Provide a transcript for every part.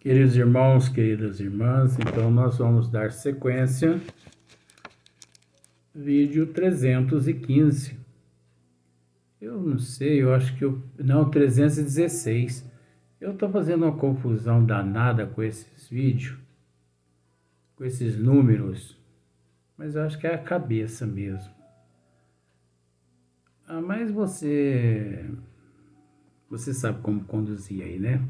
Queridos irmãos, queridas irmãs, então nós vamos dar sequência, vídeo 315. Eu não sei, eu acho que não, 316. Eu estou fazendo uma confusão danada com esses vídeos, com esses números, mas eu acho que é a cabeça mesmo. Mas você sabe como conduzir aí, né?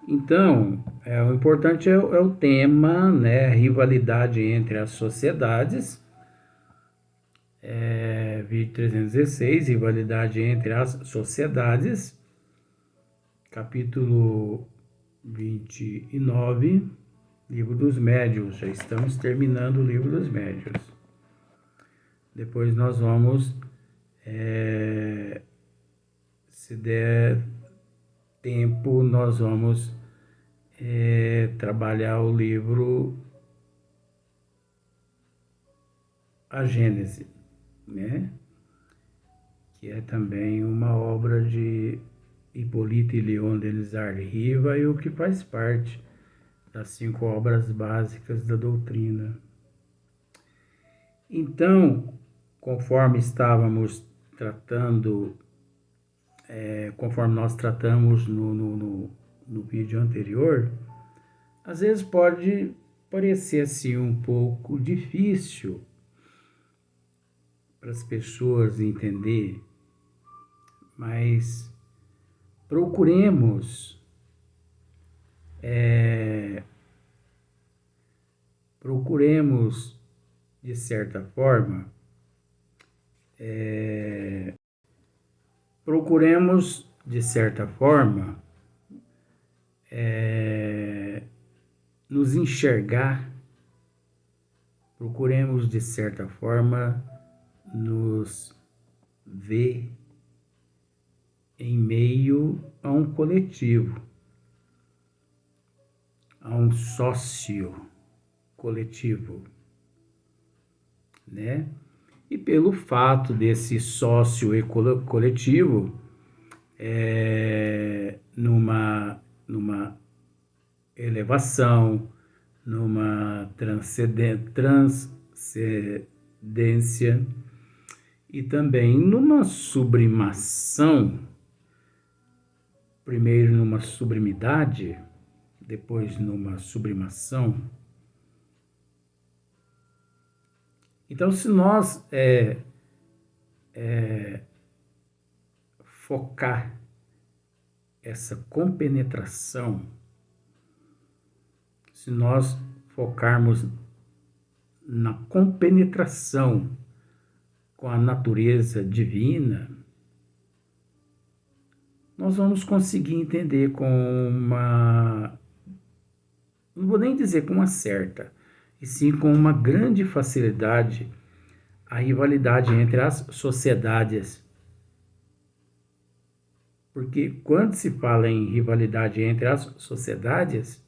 Então, o importante é o tema, né? Rivalidade entre as sociedades. Vídeo 316, rivalidade entre as sociedades. Capítulo 29, Livro dos Médiuns. Já estamos terminando o Livro dos Médiuns. Depois nós vamos, se der tempo, nós vamos trabalhar o livro A Gênese, né? Que é também uma obra de Hippolyte e Léon Denis Riva e o que faz parte das 5 obras básicas da doutrina. Então, conforme estávamos tratando, conforme nós tratamos no vídeo anterior, às vezes pode parecer assim um pouco difícil para as pessoas entender, mas procuremos de certa forma, nos enxergar, procuremos de certa forma nos ver em meio a um coletivo, a um sócio coletivo, né? E pelo fato desse sócio coletivo, numa elevação, numa transcendência e também numa sublimação, primeiro numa sublimidade, depois numa sublimação. Então, se nós focar essa compenetração, se nós focarmos na compenetração com a natureza divina, nós vamos conseguir entender com uma, não vou nem dizer com uma certa, e sim com uma grande facilidade, a rivalidade entre as sociedades. Porque quando se fala em rivalidade entre as sociedades,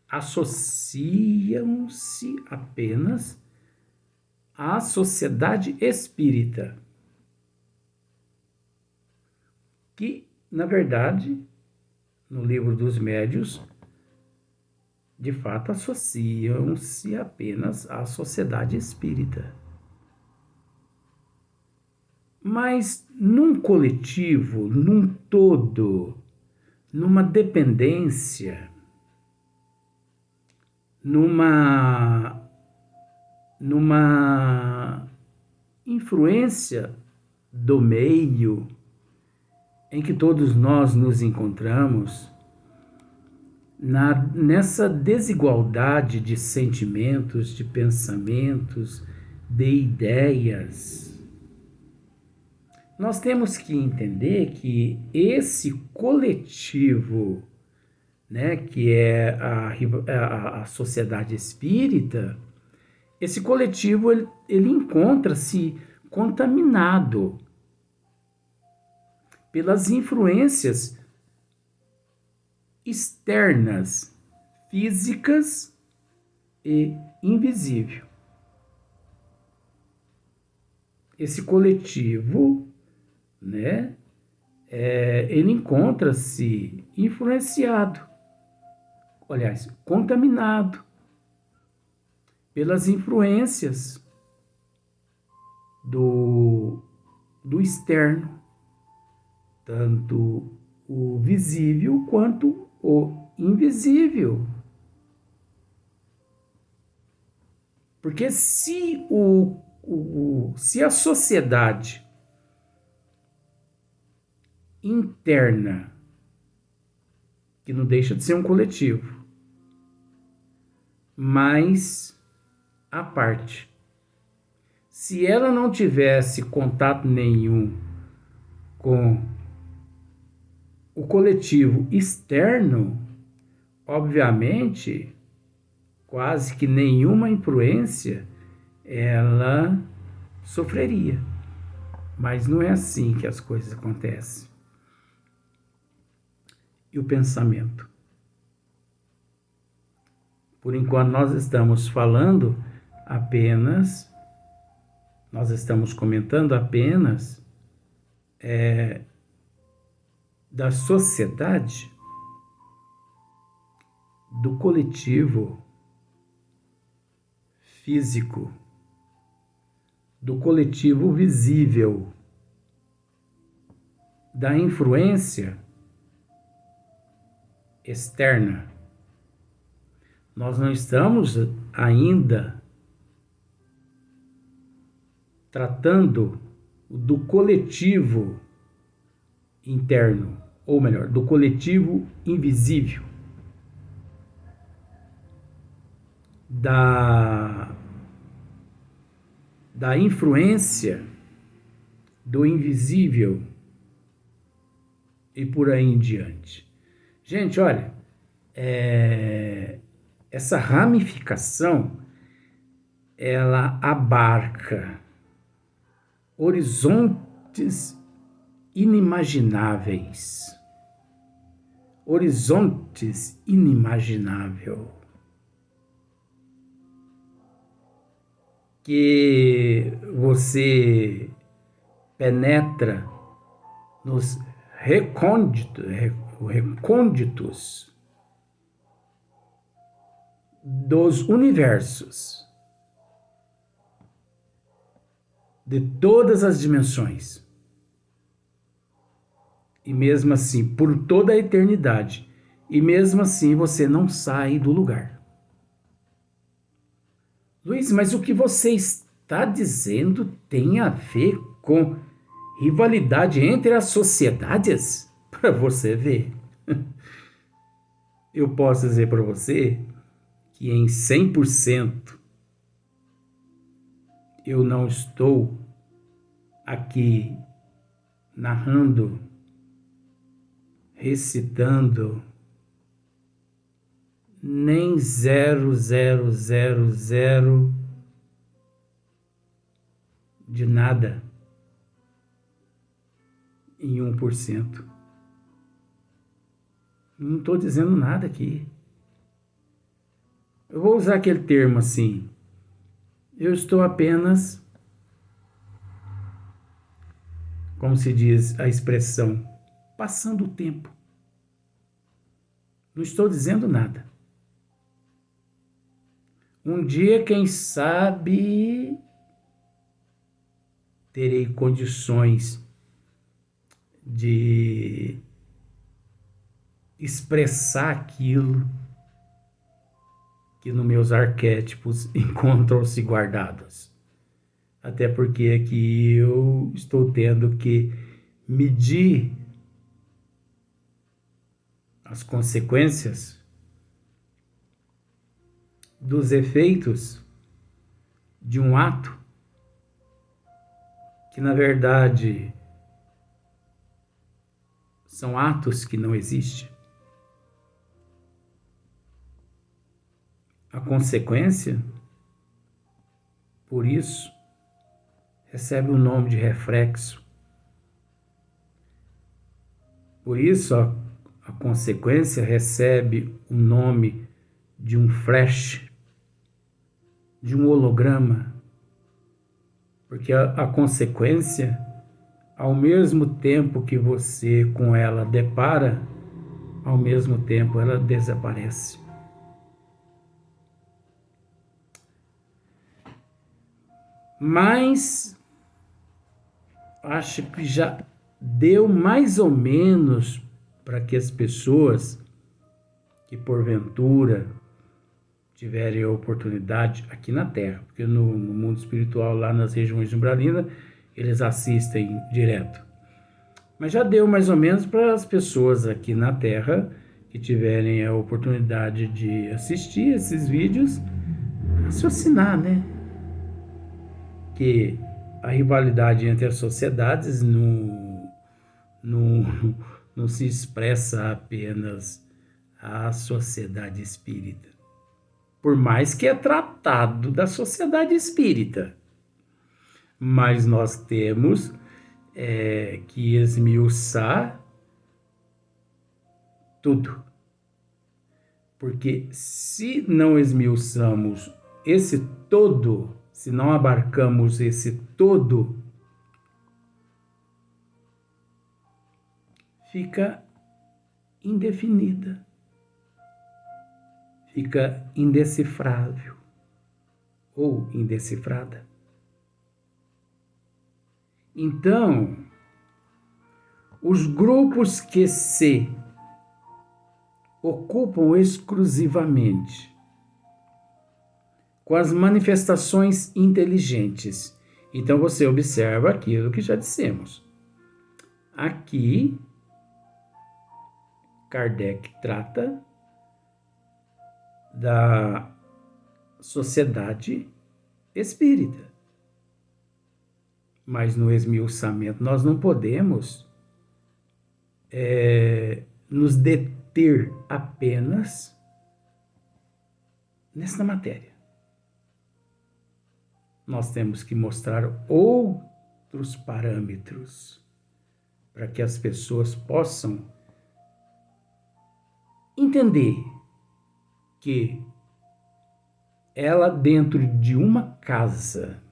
associam-se apenas à sociedade espírita, que, na verdade, no Livro dos Médiuns, de fato, associam-se apenas à sociedade espírita. Mas num coletivo, num todo, numa dependência, numa influência do meio em que todos nós nos encontramos, nessa desigualdade de sentimentos, de pensamentos, de ideias, nós temos que entender que esse coletivo, né, que é a sociedade espírita, esse coletivo ele encontra-se contaminado pelas influências externas, físicas e invisíveis. Esse coletivo, né, ele encontra-se influenciado aliás, contaminado pelas influências do externo, tanto o visível quanto o invisível. Porque se a sociedade interna, que não deixa de ser um coletivo, mas à parte, se ela não tivesse contato nenhum com o coletivo externo, obviamente, quase que nenhuma influência ela sofreria. Mas não é assim que as coisas acontecem. E o pensamento? Por enquanto nós estamos falando apenas, nós estamos comentando apenas da sociedade, do coletivo físico, do coletivo visível, da influência externa. Nós não estamos ainda tratando do coletivo interno, ou melhor, do coletivo invisível, da influência do invisível e por aí em diante. Gente, olha, essa ramificação, ela abarca horizontes inimagináveis. Horizontes inimagináveis. Que você penetra nos recônditos dos universos, de todas as dimensões. E mesmo assim, por toda a eternidade, e mesmo assim você não sai do lugar. Luiz, mas o que você está dizendo tem a ver com rivalidade entre as sociedades? Para você ver. Eu posso dizer para você que em 100% eu não estou aqui narrando, recitando nem 0,000 de nada em 1%. Não estou dizendo nada aqui. Eu vou usar aquele termo assim. Eu estou apenas, como se diz a expressão, passando o tempo. Não estou dizendo nada. Um dia, quem sabe, terei condições de expressar aquilo que nos meus arquétipos encontram-se guardados. Até porque aqui eu estou tendo que medir as consequências dos efeitos de um ato que, na verdade, são atos que não existem. A consequência, por isso, recebe o nome de reflexo. Por isso, a consequência recebe o nome de um flash, de um holograma, porque a consequência, ao mesmo tempo que você com ela depara, ao mesmo tempo ela desaparece. Mas acho que já deu mais ou menos para que as pessoas que porventura tiverem a oportunidade aqui na Terra, porque no mundo espiritual, lá nas regiões de umbralina, eles assistem direto. Mas já deu mais ou menos para as pessoas aqui na Terra que tiverem a oportunidade de assistir esses vídeos, raciocinar, né? Que a rivalidade entre as sociedades não se expressa apenas a sociedade espírita. Por mais que é tratado da sociedade espírita. Mas nós temos que esmiuçar tudo. Porque se não esmiuçamos esse todo, se não abarcamos esse todo, fica indefinida, fica indecifrável ou indecifrada. Então, os grupos que se ocupam exclusivamente com as manifestações inteligentes. Então, você observa aquilo que já dissemos. Aqui, Kardec trata da sociedade espírita. Mas no esmiuçamento nós não podemos nos deter apenas nesta matéria. Nós temos que mostrar outros parâmetros para que as pessoas possam entender que ela, dentro de uma casa,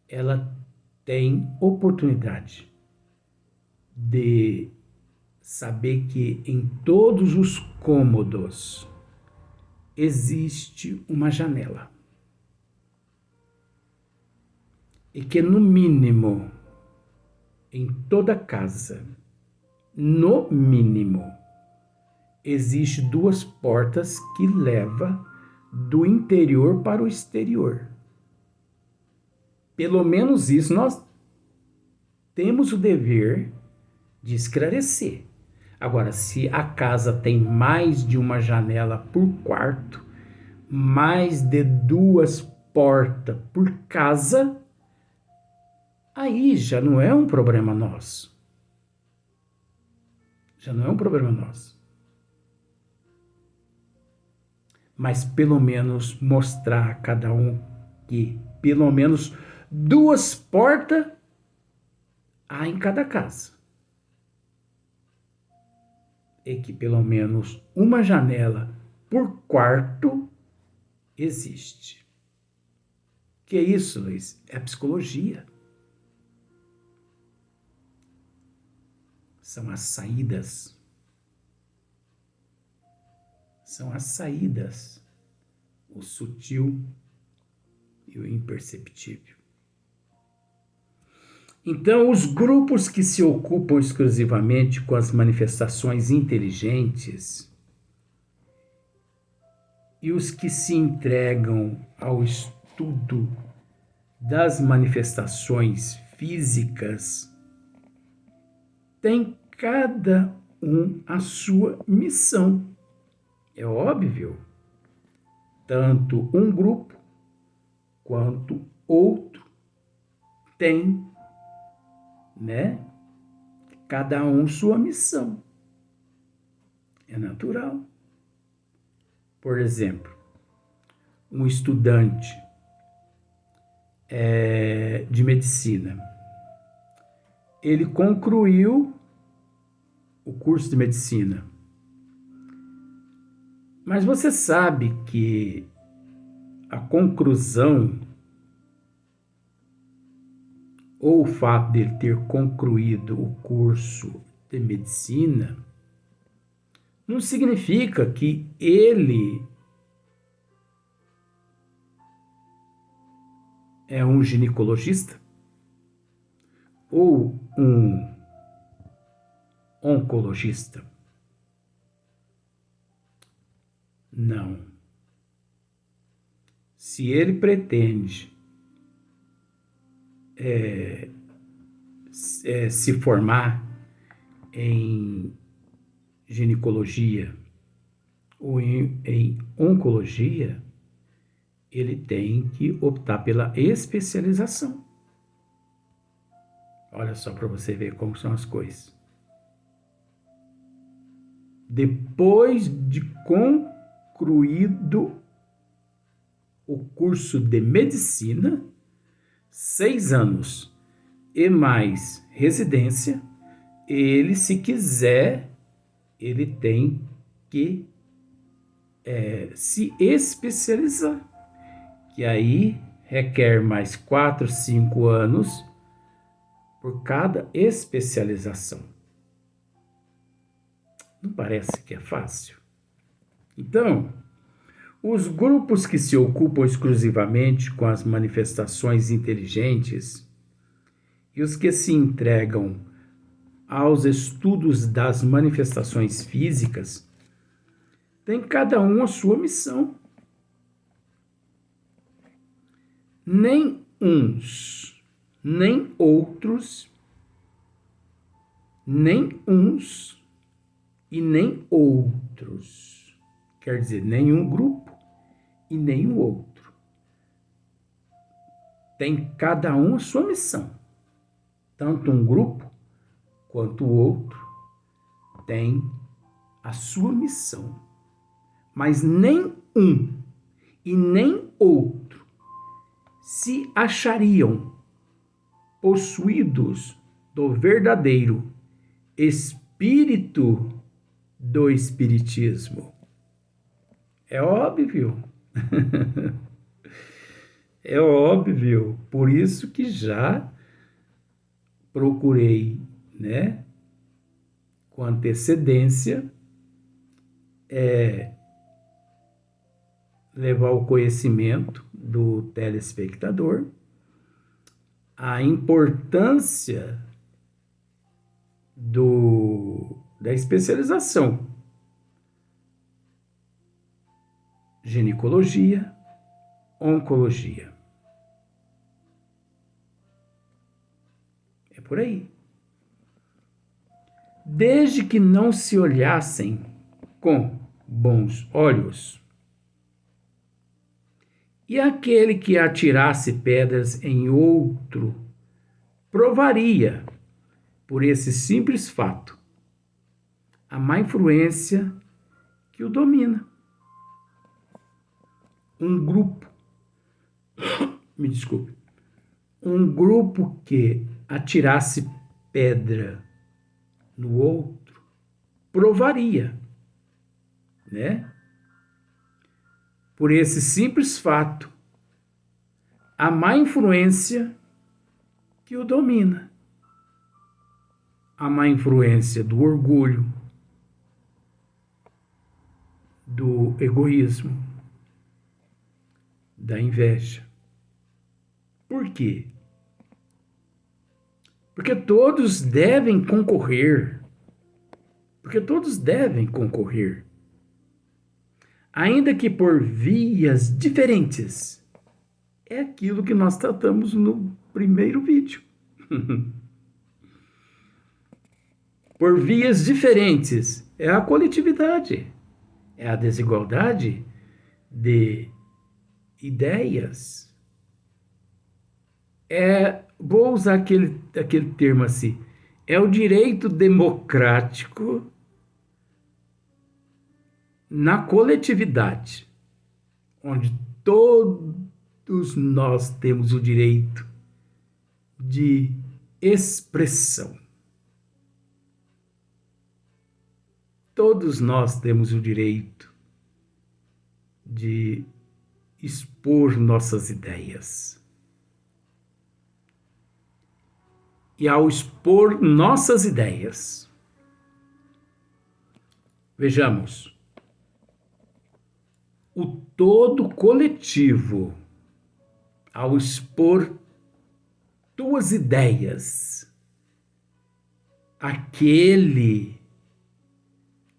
ela tem oportunidade de saber que em todos os cômodos existe uma janela. E que, no mínimo, em toda casa, no mínimo, existe 2 portas que levam do interior para o exterior. Pelo menos isso nós temos o dever de esclarecer. Agora, se a casa tem mais de uma janela por quarto, mais de 2 portas por casa, aí já não é um problema nosso. Já não é um problema nosso. Mas pelo menos mostrar a cada um que pelo menos 2 portas há em cada casa. E que pelo menos uma janela por quarto existe. Que é isso, Luiz? É psicologia. São as saídas. São as saídas. O sutil e o imperceptível. Então, os grupos que se ocupam exclusivamente com as manifestações inteligentes e os que se entregam ao estudo das manifestações físicas têm cada um a sua missão. É óbvio, tanto um grupo quanto outro tem, cada um sua missão. É natural. Por exemplo, um estudante de medicina, ele concluiu o curso de medicina. Mas você sabe que a conclusão ou o fato de ele ter concluído o curso de medicina não significa que ele é um ginecologista ou um oncologista? Não. Se ele pretende se formar em ginecologia ou em oncologia, ele tem que optar pela especialização. Olha só para você ver como são as coisas. Depois de concluído o curso de medicina, 6 anos e mais residência, ele, se quiser, ele tem que se especializar, que aí requer mais 4, 5 anos por cada especialização. Não parece que é fácil? Então, os grupos que se ocupam exclusivamente com as manifestações inteligentes e os que se entregam aos estudos das manifestações físicas têm cada um a sua missão. Nem uns, nem outros, nem uns e nem outros. Quer dizer, nenhum grupo e nenhum outro. Tem cada um a sua missão. Tanto um grupo quanto o outro tem a sua missão. Mas nem um e nem outro se achariam possuídos do verdadeiro espírito do espiritismo. É óbvio. É óbvio. Por isso que já procurei, né, com antecedência, levar ao conhecimento do telespectador a importância da especialização. Ginecologia, oncologia. É por aí. Desde que não se olhassem com bons olhos, e aquele que atirasse pedras em outro provaria, por esse simples fato, a má influência que o domina. Um grupo, me desculpe, um grupo que atirasse pedra no outro provaria, né? Por esse simples fato, a má influência que o domina. A má influência do orgulho, do egoísmo, da inveja. Por quê? Porque todos devem concorrer. Porque todos devem concorrer. Ainda que por vias diferentes. É aquilo que nós tratamos no primeiro vídeo. Por vias diferentes. É a coletividade. É a desigualdade de ideias. Vou usar aquele termo assim. É o direito democrático na coletividade, onde todos nós temos o direito de expressão. Todos nós temos o direito de expor nossas ideias. E ao expor nossas ideias, vejamos, o todo coletivo, ao expor tuas ideias, aquele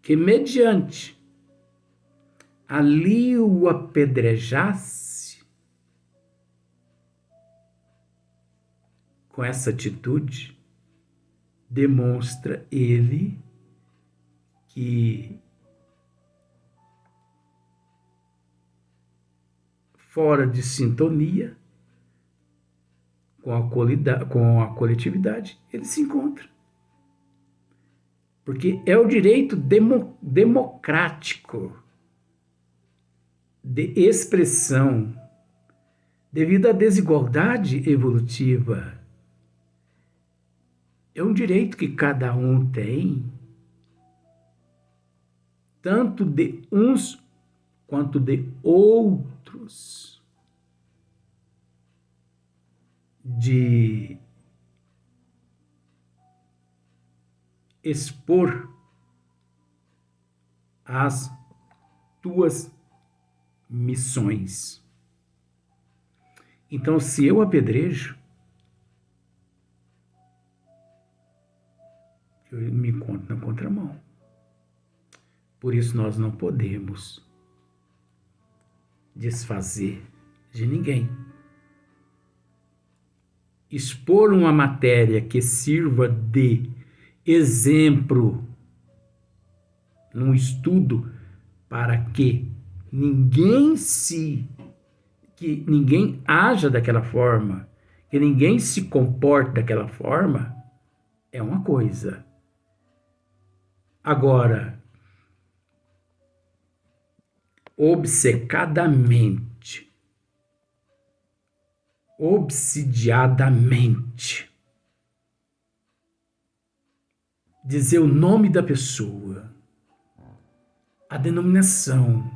que, mediante ali o apedrejasse, com essa atitude, demonstra ele que, fora de sintonia com a coletividade, ele se encontra. Porque é o direito democrático de expressão devido à desigualdade evolutiva. É um direito que cada um tem, tanto de uns quanto de outros, de expor as tuas missões. Então, se eu apedrejo, eu me encontro na contramão. Por isso nós não podemos desfazer de ninguém. Expor uma matéria que sirva de exemplo num estudo para que ninguém haja daquela forma, que ninguém se comporte daquela forma, é uma coisa. Agora, obsidiadamente, dizer o nome da pessoa, a denominação,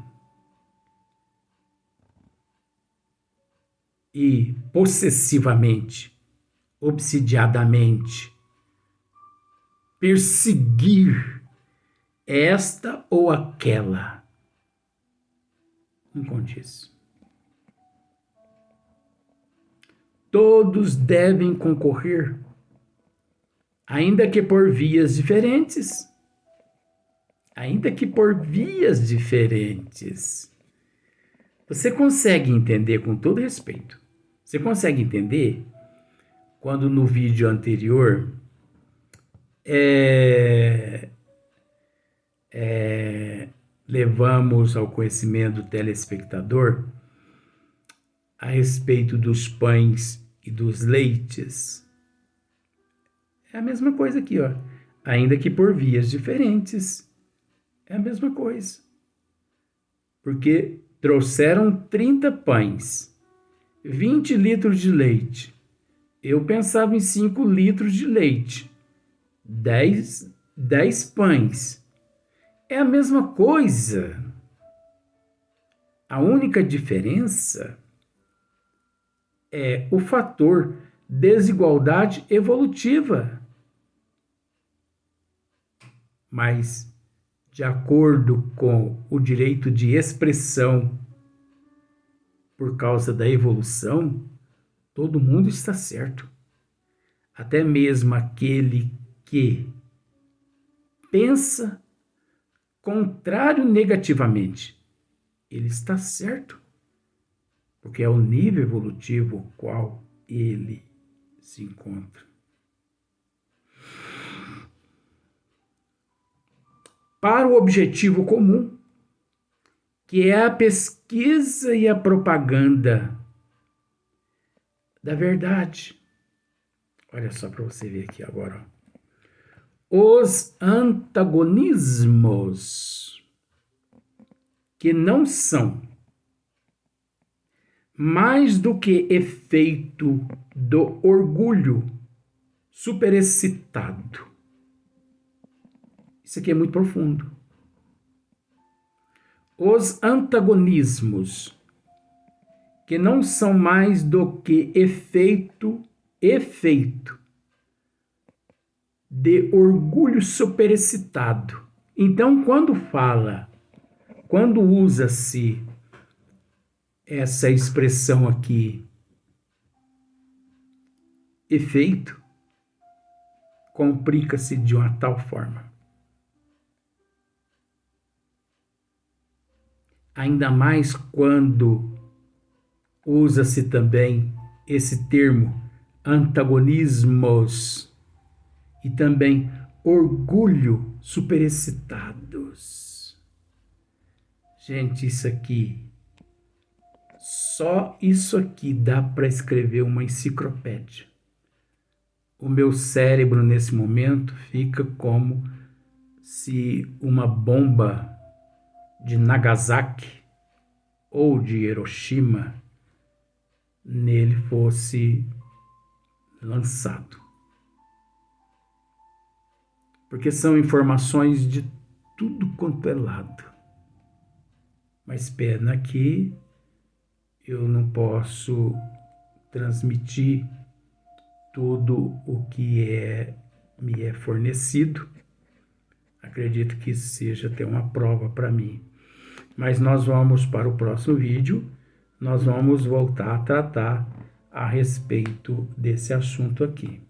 e possessivamente, obsidiadamente, perseguir esta ou aquela, não condiz. Todos devem concorrer, ainda que por vias diferentes. Ainda que por vias diferentes. Você consegue entender, com todo respeito, você consegue entender quando no vídeo anterior levamos ao conhecimento do telespectador a respeito dos pães e dos leites? É a mesma coisa aqui, ó. Ainda que por vias diferentes. É a mesma coisa. Porque trouxeram 30 pães, 20 litros de leite. Eu pensava em 5 litros de leite, 10 pães. É a mesma coisa. A única diferença é o fator desigualdade evolutiva. Mas, de acordo com o direito de expressão, por causa da evolução, todo mundo está certo. Até mesmo aquele que pensa contrário negativamente, ele está certo, porque é o nível evolutivo ao qual ele se encontra. Para o objetivo comum, que é a pesquisa e a propaganda da verdade. Olha só para você ver aqui agora. Os antagonismos que não são mais do que efeito do orgulho superexcitado. Isso aqui é muito profundo. Os antagonismos que não são mais do que efeito de orgulho superexcitado. Então, quando usa-se essa expressão aqui, efeito complica-se de uma tal forma. Ainda mais quando usa-se também esse termo antagonismos e também orgulho superexcitados. Gente, só isso aqui dá para escrever uma enciclopédia. O meu cérebro nesse momento fica como se uma bomba de Nagasaki ou de Hiroshima nele fosse lançado. Porque são informações de tudo quanto é lado. Mas pena que eu não posso transmitir tudo o que me é fornecido. Acredito que isso seja até uma prova para mim. Mas nós vamos para o próximo vídeo, nós vamos voltar a tratar a respeito desse assunto aqui.